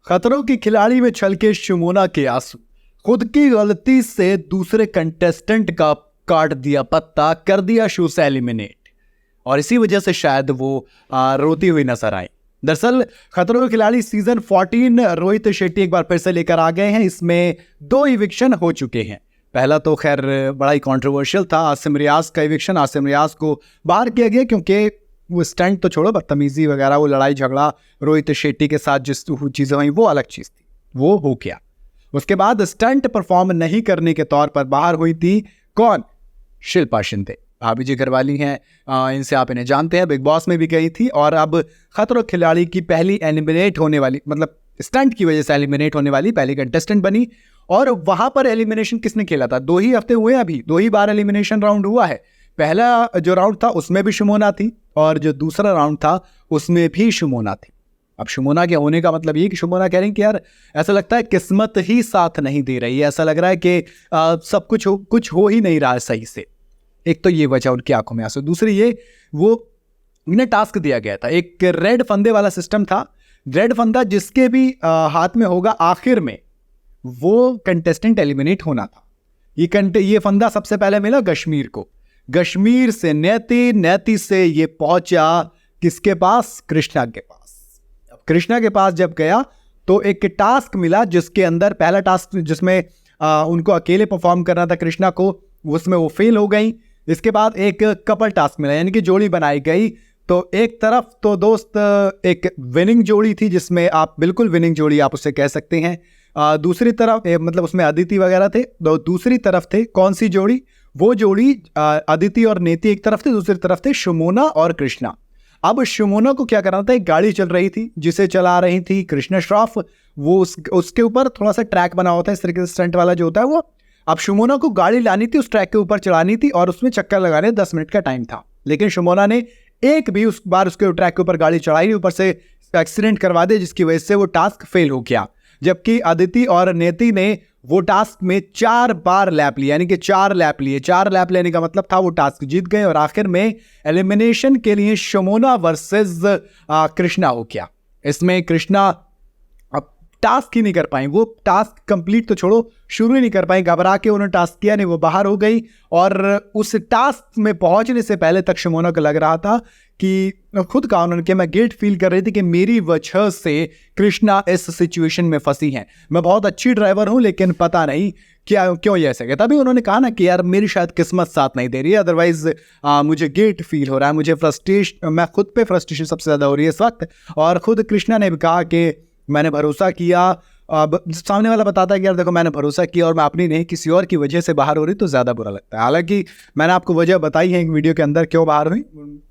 खतरों की खिलाड़ी में छलके शिमोना के आंसू। खुद की गलती से दूसरे कंटेस्टेंट का काट दिया पत्ता, कर दिया शो से एलिमिनेट, और इसी वजह से शायद वो रोती हुई नजर आई। दरअसल खतरों के खिलाड़ी सीजन 14 रोहित शेट्टी एक बार फिर से लेकर आ गए हैं। इसमें 2 इविक्शन हो चुके हैं। पहला तो खैर बड़ा ही कंट्रोवर्शियल था, आसिम रियाज का इविक्शन। आसिम रियाज को बाहर किया गया क्योंकि वो स्टंट तो छोड़ो, बदतमीजी वगैरह, वो लड़ाई झगड़ा रोहित शेट्टी के साथ जिस चीज़ें हुई वो अलग चीज़ थी, वो हो गया। उसके बाद स्टंट परफॉर्म नहीं करने के तौर पर बाहर हुई थी कौन? शिल्पा शिंदे, भाभी जी घरवाली हैं, इनसे आप इन्हें जानते हैं, बिग बॉस में भी गई थी और अब खतरों खिलाड़ी की पहली एलिमिनेट होने वाली, मतलब स्टंट की वजह से एलिमिनेट होने वाली पहली कंटेस्टेंट बनी। और वहां पर एलिमिनेशन किसने खेला था? 2 ही हफ्ते हुए, अभी 2 ही बार एलिमिनेशन राउंड हुआ है। पहला जो राउंड था उसमें भी शिमोना थी और जो दूसरा राउंड था उसमें भी शिमोना थी। अब शिमोना के होने का मतलब ये कि शिमोना कह रही कि यार ऐसा लगता है किस्मत ही साथ नहीं दे रही है, ऐसा लग रहा है कि सब कुछ हो ही नहीं रहा है सही से। एक तो ये वजह उनकी आंखों में आंसू, दूसरी ये वो इन्हें टास्क दिया गया था, एक रेड फंदे वाला सिस्टम था। रेड फंदा जिसके भी हाथ में होगा आखिर में वो कंटेस्टेंट एलिमिनेट होना था। ये फंदा सबसे पहले मिला कश्मीर को, कश्मीर से नेति से ये पहुंचा किसके पास? कृष्णा के पास। अब कृष्णा के पास जब गया तो एक टास्क मिला जिसके अंदर पहला टास्क जिसमें उनको अकेले परफॉर्म करना था कृष्णा को, उसमें वो फेल हो गई। इसके बाद एक कपल टास्क मिला, यानी कि जोड़ी बनाई गई। तो एक तरफ तो दोस्त एक विनिंग जोड़ी थी जिसमें आप बिल्कुल विनिंग जोड़ी आप उसे कह सकते हैं। दूसरी तरफ मतलब उसमें अदिति वगैरह थे। तो दूसरी तरफ थे कौन सी जोड़ी? वो जोड़ी अदिति और नेति एक तरफ थे, दूसरी तरफ थे शिमोना और कृष्णा। अब शिमोना को क्या करना था? एक गाड़ी चल रही थी जिसे चला रही थी कृष्णा श्रॉफ। वो उसके ऊपर थोड़ा सा ट्रैक बना होता है इस तरीके से, स्टंट वाला जो होता है वो। अब शिमोना को गाड़ी लानी थी, उस ट्रैक के ऊपर चढ़ानी थी और उसमें चक्कर लगाने 10 मिनट का टाइम था। लेकिन शिमोना ने एक भी उस बार उसके ट्रैक के ऊपर गाड़ी चढ़ाई, ऊपर से एक्सीडेंट करवा दे जिसकी वजह से वो टास्क फेल हो गया। जबकि अदिति और नेति ने वो टास्क में 4 बार लैप लिया, यानी कि 4 लैप लिए। 4 लैप लेने का मतलब था वो टास्क जीत गए और आखिर में एलिमिनेशन के लिए शिमोना वर्सेस कृष्णा हो गया। इसमें कृष्णा अब टास्क ही नहीं कर पाई, वो टास्क कंप्लीट तो छोड़ो, शुरू ही नहीं कर पाई। घबरा के उन्होंने टास्क किया नहीं, वो बाहर हो गई। और उस टास्क में पहुंचने से पहले तक शिमोना को लग रहा था कि खुद कहा उन्होंने कि मैं गिल्ट फील कर रही थी कि मेरी वजह से कृष्णा इस सिचुएशन में फंसी हैं। मैं बहुत अच्छी ड्राइवर हूं लेकिन पता नहीं क्यों ये ऐसा। तभी उन्होंने कहा ना कि यार मेरी शायद किस्मत साथ नहीं दे रही है, अदरवाइज मुझे गिल्ट फील हो रहा है, मुझे फ्रस्ट्रेशन, मैं खुद पे फ्रस्ट्रेशन सबसे ज़्यादा हो रही है इस वक्त। और खुद कृष्णा ने भी कहा कि मैंने भरोसा किया। अब सामने वाला बताता है कि यार देखो मैंने भरोसा किया और मैं अपनी नहीं किसी और की वजह से बाहर हो रही, तो ज़्यादा बुरा लगता है। हालांकि मैंने आपको वजह बताई है एक वीडियो के अंदर क्यों बाहर हुई,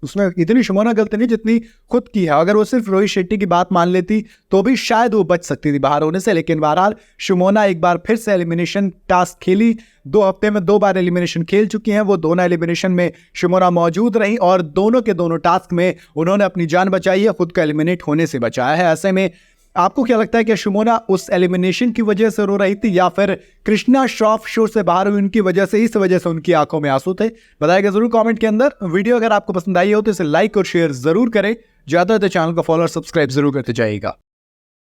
उसमें इतनी शिमोना गलती नहीं जितनी खुद की है। अगर वो सिर्फ रोहित शेट्टी की बात मान लेती तो भी शायद वो बच सकती थी बाहर होने से। लेकिन बहरहाल शिमोना एक बार फिर से एलिमिनेशन टास्क खेली। 2 हफ्ते में 2 बार एलिमिनेशन खेल चुकी हैं। वो दोनों एलिमिनेशन में शिमोना मौजूद रही और दोनों के दोनों टास्क में उन्होंने अपनी जान बचाई है, खुद को एलिमिनेट होने से बचाया है। ऐसे में आपको क्या लगता है कि शिमोना उस एलिमिनेशन की वजह से रो रही थी या फिर कृष्णा श्रॉफ शो से बाहर हुई उनकी वजह से, इस वजह से उनकी आंखों में आंसू थे? बताइएगा जरूर कमेंट के अंदर। वीडियो अगर आपको पसंद आई हो तो इसे लाइक और शेयर जरूर करें। ज्यादा तो चैनल को फॉलो और सब्सक्राइब जरूर करते जाइएगा।